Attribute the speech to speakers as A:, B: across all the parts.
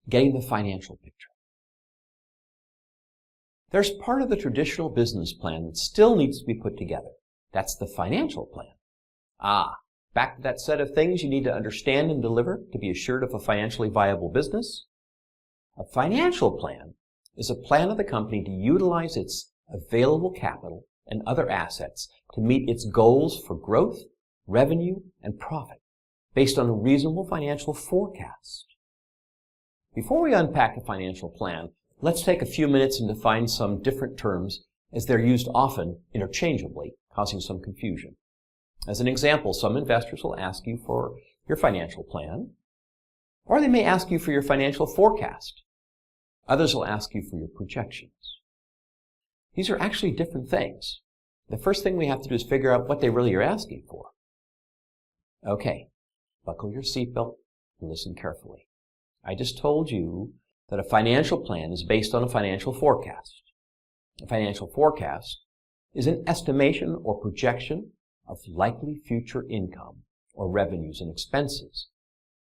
A: getting the financial picture. There's part of the traditional business plan that still needs to be put together. That's the financial plan. Back to that set of things you need to understand and deliver to be assured of a financially viable business. A financial plan is a plan of the company to utilize its available capital and other assets to meet its goals for growth, revenue, and profit based on a reasonable financial forecast. Before we unpack a financial plan, let's take a few minutes and define some different terms as they're used often interchangeably, causing some confusion. As an example, some investors will ask you for your financial plan, or they may ask you for your financial forecast. Others will ask you for your projections. These are actually different things. The first thing we have to do is figure out what they really are asking for. Okay, buckle your seatbelt and listen carefully. I just told you that a financial plan is based on a financial forecast. A financial forecast is an estimation or projection of likely future income or revenues and expenses,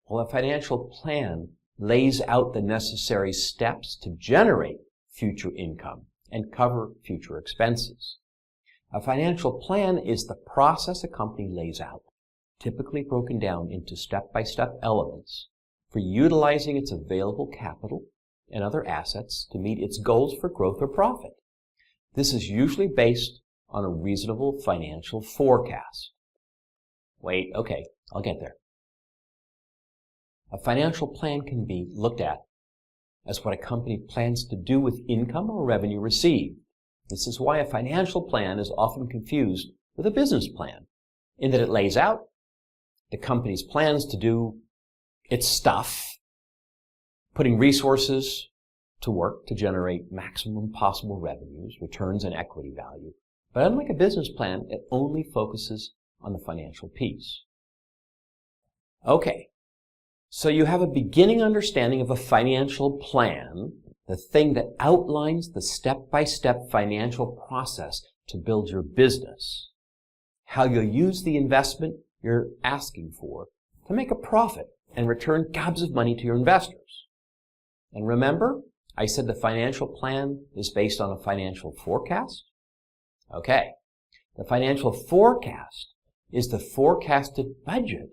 A: while a financial plan lays out the necessary steps to generate future income and cover future expenses. A financial plan is the process a company lays out, typically broken down into step-by-step elements for utilizing its available capital and other assets to meet its goals for growth or profit. This is usually based on a reasonable financial forecast. Wait, okay, I'll get there. A financial plan can be looked at as what a company plans to do with income or revenue received. This is why a financial plan is often confused with a business plan, in that it lays out the company's plans to do its stuff, putting resources to work to generate maximum possible revenues, returns, and equity value. But unlike a business plan, it only focuses on the financial piece. Okay, so you have a beginning understanding of a financial plan, the thing that outlines the step-by-step financial process to build your business, how you'll use the investment you're asking for to make a profit and return gobs of money to your investors. And remember, I said the financial plan is based on a financial forecast? Okay, the financial forecast is the forecasted budget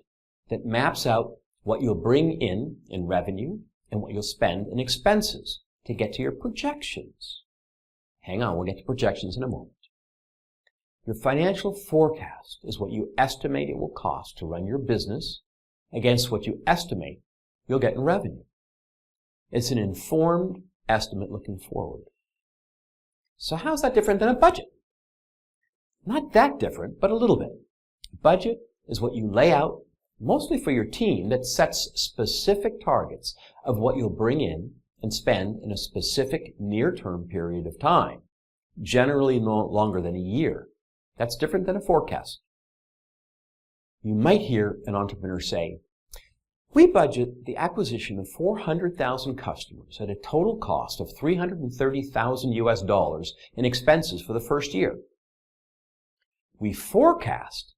A: that maps out what you'll bring in revenue and what you'll spend in expenses to get to your projections. Hang on, we'll get to projections in a moment. Your financial forecast is what you estimate it will cost to run your business against what you estimate you'll get in revenue. It's an informed estimate looking forward. So how's that different than a budget? Not that different, but a little bit. Budget is what you lay out, mostly for your team, that sets specific targets of what you'll bring in and spend in a specific near-term period of time, generally no longer than a year. That's different than a forecast. You might hear an entrepreneur say, we budget the acquisition of 400,000 customers at a total cost of $330,000 in expenses for the first year. We forecast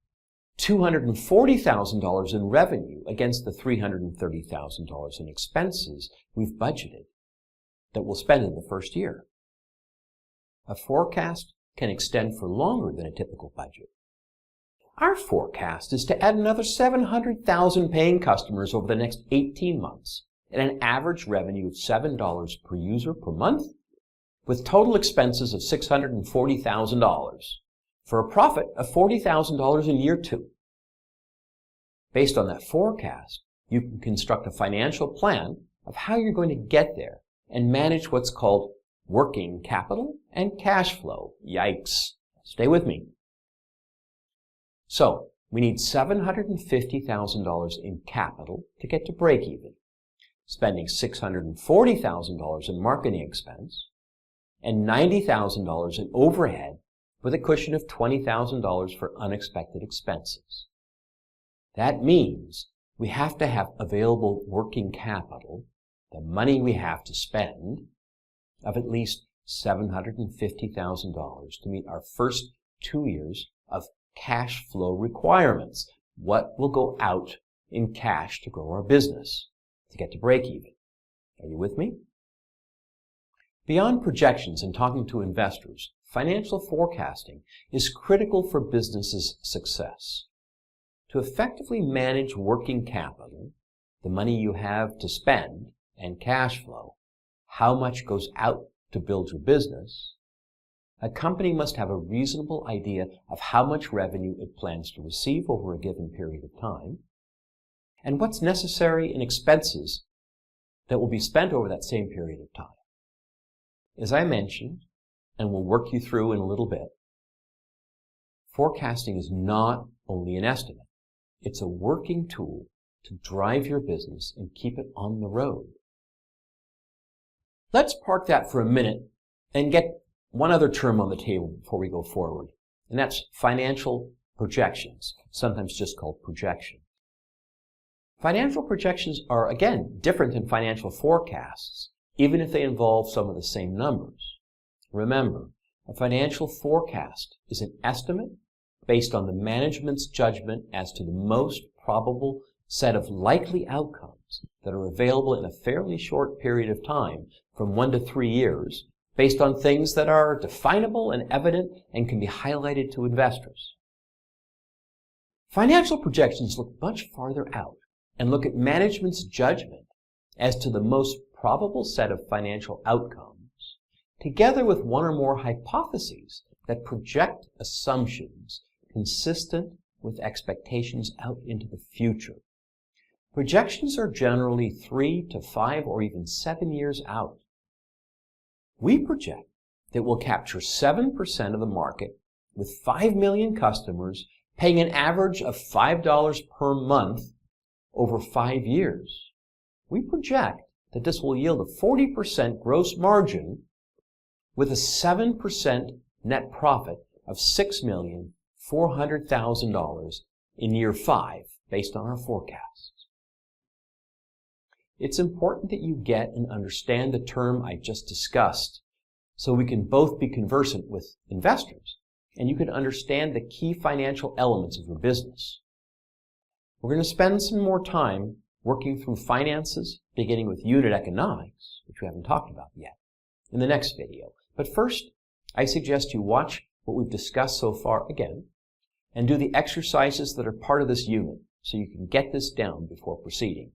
A: $240,000 in revenue against the $330,000 in expenses we've budgeted that we'll spend in the first year. A forecast can extend for longer than a typical budget. Our forecast is to add another 700,000 paying customers over the next 18 months at an average revenue of $7 per user per month, with total expenses of $640,000 for a profit of $40,000 in year 2. Based on that forecast, you can construct a financial plan of how you're going to get there and manage what's called working capital and cash flow. Yikes. Stay with me. So, we need $750,000 in capital to get to break even, spending $640,000 in marketing expense and $90,000 in overhead with a cushion of $20,000 for unexpected expenses. That means we have to have available working capital, the money we have to spend, of at least $750,000 to meet our first 2 years of cash flow requirements. What will go out in cash to grow our business, to get to break even? Are you with me? Beyond projections and talking to investors, financial forecasting is critical for business's success. To effectively manage working capital, the money you have to spend, and cash flow, how much goes out to build your business, a company must have a reasonable idea of how much revenue it plans to receive over a given period of time, and what's necessary in expenses that will be spent over that same period of time. As I mentioned, and we'll work you through in a little bit, forecasting is not only an estimate. It's a working tool to drive your business and keep it on the road. Let's park that for a minute and get one other term on the table before we go forward, and that's financial projections, sometimes just called projection. Financial projections are, again, different than financial forecasts, even if they involve some of the same numbers. Remember, a financial forecast is an estimate based on the management's judgment as to the most probable set of likely outcomes that are available in a fairly short period of time, from 1 to 3 years, based on things that are definable and evident and can be highlighted to investors. Financial projections look much farther out and look at management's judgment as to the most probable set of financial outcomes, together with one or more hypotheses that project assumptions consistent with expectations out into the future. Projections are generally 3 to 5 or even 7 years out. We project that we'll capture 7% of the market with 5 million customers paying an average of $5 per month over 5 years. We project that this will yield a 40% gross margin with a 7% net profit of $6,400,000 in year 5 based on our forecasts. It's important that you get and understand the term I just discussed so we can both be conversant with investors and you can understand the key financial elements of your business. We're going to spend some more time working through finances, beginning with unit economics, which we haven't talked about yet, in the next video. But first, I suggest you watch what we've discussed so far again and do the exercises that are part of this unit so you can get this down before proceeding.